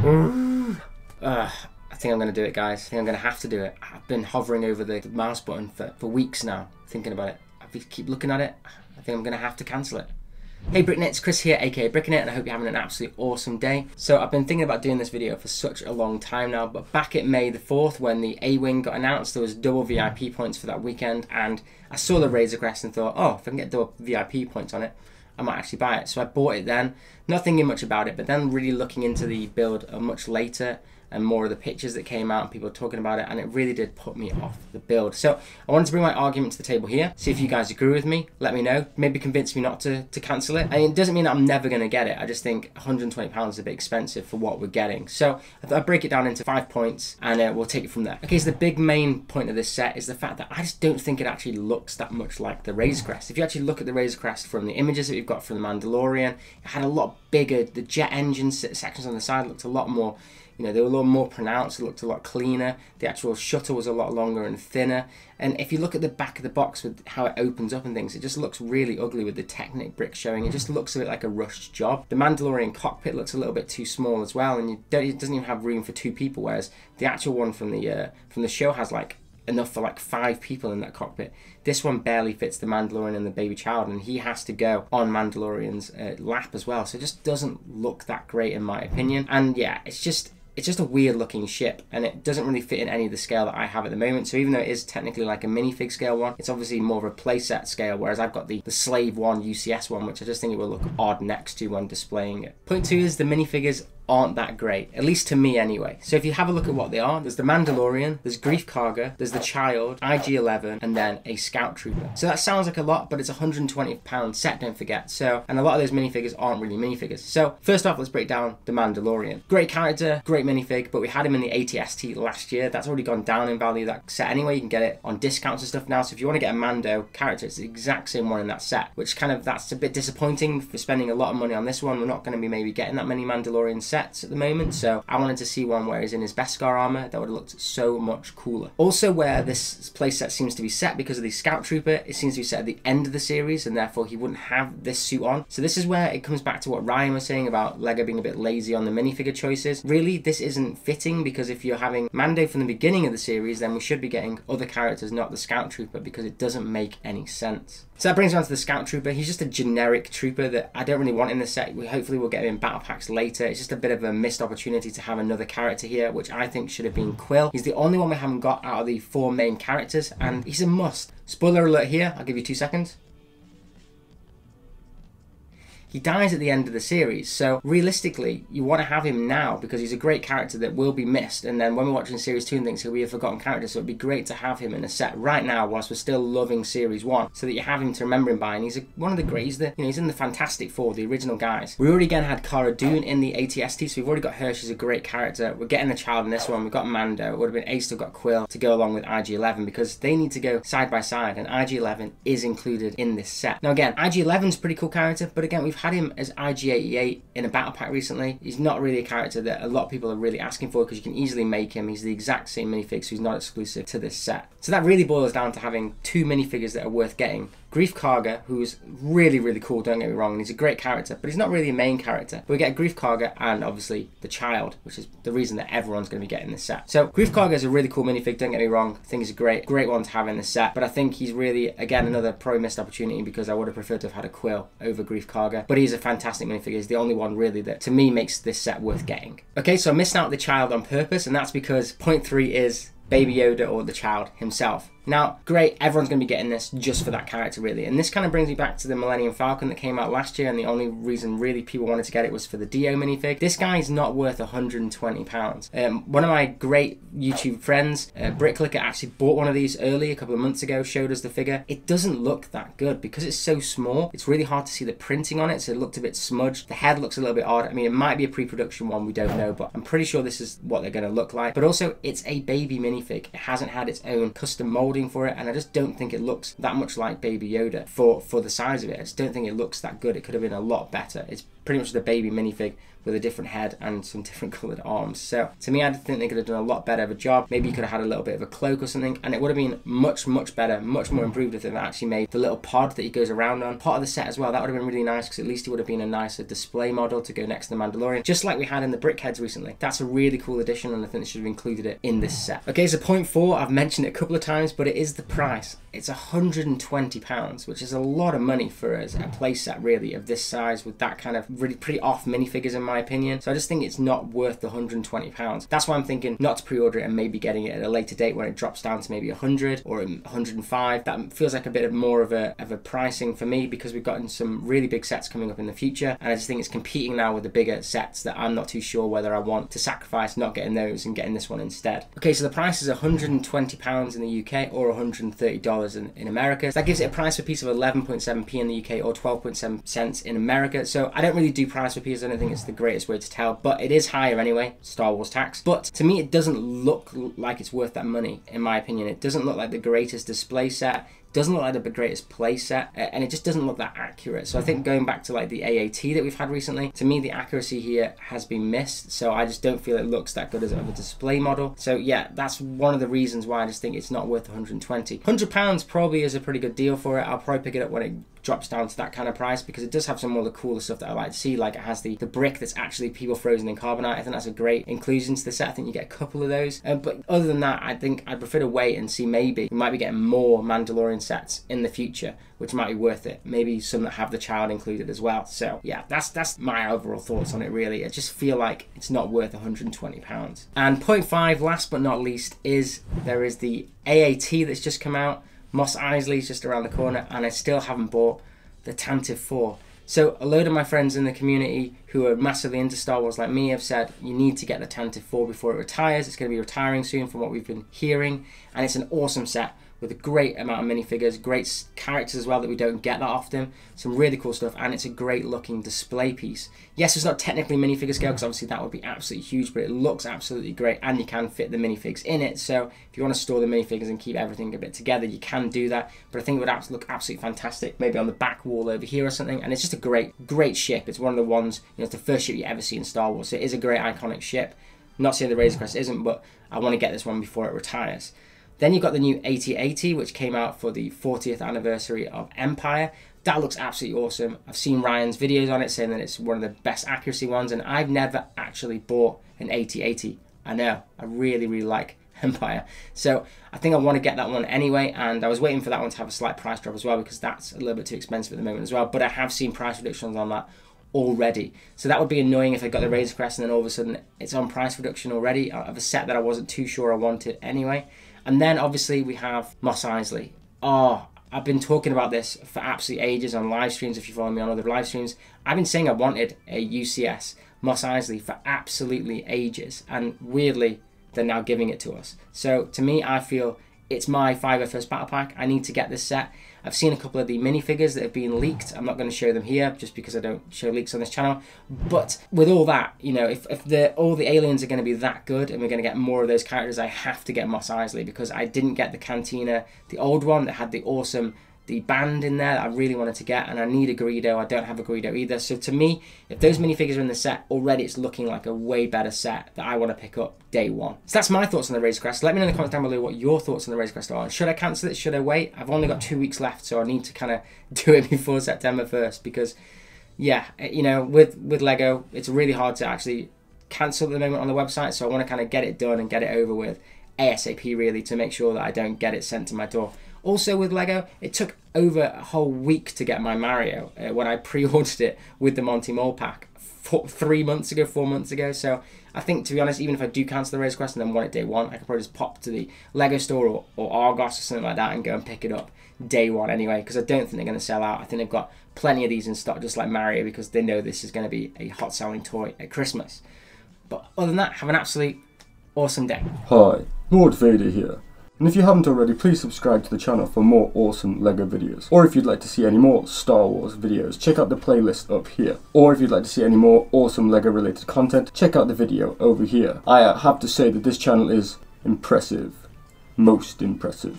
I think I'm going to do it, guys. I think I'm going to have to do it. I've been hovering over the mouse button for weeks now, thinking about it. I keep looking at it. I think I'm going to have to cancel it. Hey Bricknet, it's Chris here, aka Brickinet, and I hope you're having an absolutely awesome day. So I've been thinking about doing this video for such a long time now, but back at May the 4th, when the A-Wing got announced, there was double VIP points for that weekend, and I saw the Razor Crest and thought, oh, if I can get double VIP points on it, I might actually buy it. So I bought it then, not thinking much about it, but then really looking into the build much later, and more of the pictures that came out and people talking about it, and it really did put me off the build. So I wanted to bring my argument to the table here, see if you guys agree with me, let me know, maybe convince me not to cancel it. And it doesn't mean that I'm never going to get it, I just think £120 is a bit expensive for what we're getting. So I thought I'd break it down into 5 points and we'll take it from there. Okay, so the big main point of this set is the fact that I just don't think it actually looks that much like the Razor Crest. If you actually look at the Razor Crest from the images that we've got from The Mandalorian, it had a lot bigger, the jet engine sections on the side looked a lot more, you know, they were a lot more pronounced, it looked a lot cleaner, the actual shutter was a lot longer and thinner, and if you look at the back of the box with how it opens up and things, it just looks really ugly with the Technic brick showing. It just looks a bit like a rushed job. The Mandalorian cockpit looks a little bit too small as well, and it doesn't even have room for 2 people, whereas the actual one from the show has like enough for like 5 people in that cockpit. This one barely fits the Mandalorian and the baby child, and he has to go on Mandalorian's lap as well, so it just doesn't look that great in my opinion. And yeah, it's just a weird looking ship, and it doesn't really fit in any of the scale that I have at the moment. So even though it is technically like a minifig scale one, it's obviously more of a playset scale, whereas I've got the Slave One UCS one, which I just think it will look odd next to when displaying it. Point 2 is the minifigures aren't that great, at least to me anyway. So if you have a look at what they are, there's the Mandalorian, there's Greef Karga, there's the Child, IG-11, and then a Scout Trooper. So that sounds like a lot, but it's a £120 set, don't forget. So, and a lot of those minifigures aren't really minifigures. So first off, let's break down the Mandalorian. Great character, great minifig, but we had him in the ATST last year. That's already gone down in value, that set anyway. You can get it on discounts and stuff now. So if you want to get a Mando character, it's the exact same one in that set, which kind of, that's a bit disappointing for spending a lot of money on this one. We're not going to be maybe getting that many Mandalorian sets at the moment, so I wanted to see one where he's in his Beskar armor. That would have looked so much cooler. Also, where this playset seems to be set because of the Scout Trooper, it seems to be set at the end of the series, and therefore he wouldn't have this suit on. So this is where it comes back to what Ryan was saying about LEGO being a bit lazy on the minifigure choices. Really, this isn't fitting, because if you're having Mando from the beginning of the series, then we should be getting other characters, not the Scout Trooper, because it doesn't make any sense. So that brings me on to the Scout Trooper. He's just a generic trooper that I don't really want in the set. Hopefully we'll get him in battle packs later. It's just a bit of a missed opportunity to have another character here, which I think should have been Quill. He's the only one we haven't got out of the 4 main characters, and he's a must. Spoiler alert here, I'll give you 2 seconds. He dies at the end of the series, so realistically you want to have him now because he's a great character that will be missed, and then when we're watching series 2 and things, he'll be a forgotten character, so it'd be great to have him in a set right now whilst we're still loving series 1, so that you have him to remember him by. And he's one of the great, he's in the Fantastic Four, the original guys. We already again had Cara Dune in the ATST, so we've already got her, she's a great character. We're getting the Child in this one, we've got Mando, it would have been ace to have got Quill to go along with IG-11, because they need to go side by side, and IG-11 is included in this set. Now again, IG-11's a pretty cool character, but again, we've had him as IG-88 in a battle pack recently. He's not really a character that a lot of people are really asking for, because you can easily make him. He's the exact same minifig, so he's not exclusive to this set. So that really boils down to having 2 minifigures that are worth getting. Greef Karga, who's really, really cool, don't get me wrong, and he's a great character, but he's not really a main character. But we get Greef Karga and obviously the Child, which is the reason that everyone's going to be getting this set. So Greef Karga is a really cool minifig, don't get me wrong. I think he's a great one to have in this set, but I think he's really, again, another probably missed opportunity, because I would have preferred to have had a Quill over Greef Karga. But he's a fantastic minifig. He's the only one really that to me makes this set worth getting. Okay, so I missed out the Child on purpose, and that's because point 3 is Baby Yoda, or the Child himself. Now, great, everyone's going to be getting this just for that character, really. And this kind of brings me back to the Millennium Falcon that came out last year, and the only reason really people wanted to get it was for the Dio minifig. This guy's not worth £120. One of my great YouTube friends, Bricklicker, actually bought one of these early, a couple of months ago, showed us the figure. It doesn't look that good because it's so small. It's really hard to see the printing on it, so it looked a bit smudged. The head looks a little bit odd. I mean, it might be a pre-production one, we don't know, but I'm pretty sure this is what they're going to look like. But also, it's a baby minifig. It hasn't had its own custom molding for it, and I just don't think it looks that much like Baby Yoda for the size of it. I just don't think it looks that good. It could have been a lot better. It's pretty much the baby minifig with a different head and some different coloured arms. So to me, I think they could have done a lot better of a job. Maybe you could have had a little bit of a cloak or something, and it would have been much better, much more improved if they actually made the little pod that he goes around on part of the set as well. That would have been really nice, because at least he would have been a nicer display model to go next to the Mandalorian, just like we had in the Brickheads recently. That's a really cool addition, and I think they should have included it in this set. Okay, so point 4, I've mentioned it a couple of times, but it is the price. It's £120, which is a lot of money for a playset really of this size with that kind of really pretty off minifigures in my opinion. So I just think it's not worth the £120. That's why I'm thinking not to pre-order it and maybe getting it at a later date when it drops down to maybe 100 or 105. That feels like a bit more of a pricing for me, because we've gotten some really big sets coming up in the future, and I just think it's competing now with the bigger sets that I'm not too sure whether I want to sacrifice not getting those and getting this one instead. Okay, so the price is £120 in the UK or $130 in America. So that gives it a price per piece of 11.7p in the UK or 12.7 cents in America. So I don't really do price per piece. I don't think it's the greatest way to tell, but it is higher anyway, Star Wars tax. But to me, it doesn't look like it's worth that money, in my opinion. It doesn't look like the greatest display set. Doesn't look like the greatest play set, and it just doesn't look that accurate. So I think going back to like the AAT that we've had recently, to me the accuracy here has been missed, so I just don't feel it looks that good as a display model. So yeah, that's one of the reasons why I just think it's not worth £120. £100 probably is a pretty good deal for it. I'll probably pick it up when it drops down to that kind of price, because it does have some more of the cooler stuff that I like to see. Like it has the brick that's actually people frozen in carbonite. I think that's a great inclusion to the set. I think you get a couple of those, but other than that, I think I'd prefer to wait and see. Maybe we might be getting more Mandalorian sets in the future, which might be worth it. Maybe some that have the child included as well. So yeah, that's my overall thoughts on it really. I just feel like it's not worth £120. And point 5, last but not least, is there is the AAT that's just come out. Mos Eisley's just around the corner, and I still haven't bought the Tantive 4. So a load of my friends in the community who are massively into Star Wars like me have said you need to get the Tantive 4 before it retires. It's going to be retiring soon from what we've been hearing, and it's an awesome set with a great amount of minifigures, great characters as well that we don't get that often, some really cool stuff, and it's a great looking display piece. Yes, it's not technically minifigure scale, because obviously that would be absolutely huge, but it looks absolutely great, and you can fit the minifigs in it. So if you want to store the minifigures and keep everything a bit together, you can do that, but I think it would look absolutely fantastic, maybe on the back wall over here or something. And it's just a great ship. It's one of the ones, you know, it's the first ship you ever see in Star Wars, so it is a great iconic ship. I'm not saying the Razor Crest isn't, but I want to get this one before it retires. Then you've got the new AT-AT, which came out for the 40th anniversary of Empire. That looks absolutely awesome. I've seen Ryan's videos on it saying that it's one of the best accuracy ones, and I've never actually bought an AT-AT. I know, I really like Empire. So I think I want to get that one anyway, and I was waiting for that one to have a slight price drop as well, because that's a little bit too expensive at the moment as well. But I have seen price reductions on that already. So that would be annoying if I got the Razor Crest and then all of a sudden it's on price reduction already of a set that I wasn't too sure I wanted anyway. And then obviously we have Mos Eisley. Oh, I've been talking about this for absolutely ages on live streams. If you follow me on other live streams, I've been saying I wanted a UCS Mos Eisley for absolutely ages, and weirdly they're now giving it to us. So to me, I feel it's my 5FS Battle Pack. I need to get this set. I've seen a couple of the minifigures that have been leaked. I'm not going to show them here just because I don't show leaks on this channel. But with all that, you know, if all the aliens are going to be that good and we're going to get more of those characters, I have to get Mos Eisley, because I didn't get the Cantina, the old one that had the awesome band in there that I really wanted to get, and I need a Greedo. I don't have a Greedo either. So to me, if those minifigures are in the set already, it's looking like a way better set that I want to pick up day one. So that's my thoughts on the Razor Crest. Let me know in the comments down below what your thoughts on the Razor Crest are. Should I cancel it? Should I wait? I've only got 2 weeks left, so I need to kind of do it before September 1st, because yeah, you know, with Lego, it's really hard to actually cancel at the moment on the website, so I want to kind of get it done and get it over with ASAP really, to make sure that I don't get it sent to my door. Also with Lego, it took over a whole week to get my Mario when I pre-ordered it with the Monty Mole pack 4 months ago. So I think, to be honest, even if I do cancel the Razor Crest and then want it day one, I could probably just pop to the Lego store or Argos or something like that and go and pick it up day one anyway, because I don't think they're going to sell out. I think they've got plenty of these in stock, just like Mario, because they know this is going to be a hot selling toy at Christmas. But other than that, have an absolute awesome day. Hi, Lord Vader here. And if you haven't already, please subscribe to the channel for more awesome LEGO videos. Or if you'd like to see any more Star Wars videos, check out the playlist up here. Or if you'd like to see any more awesome LEGO related content, check out the video over here. I have to say that this channel is impressive. Most impressive.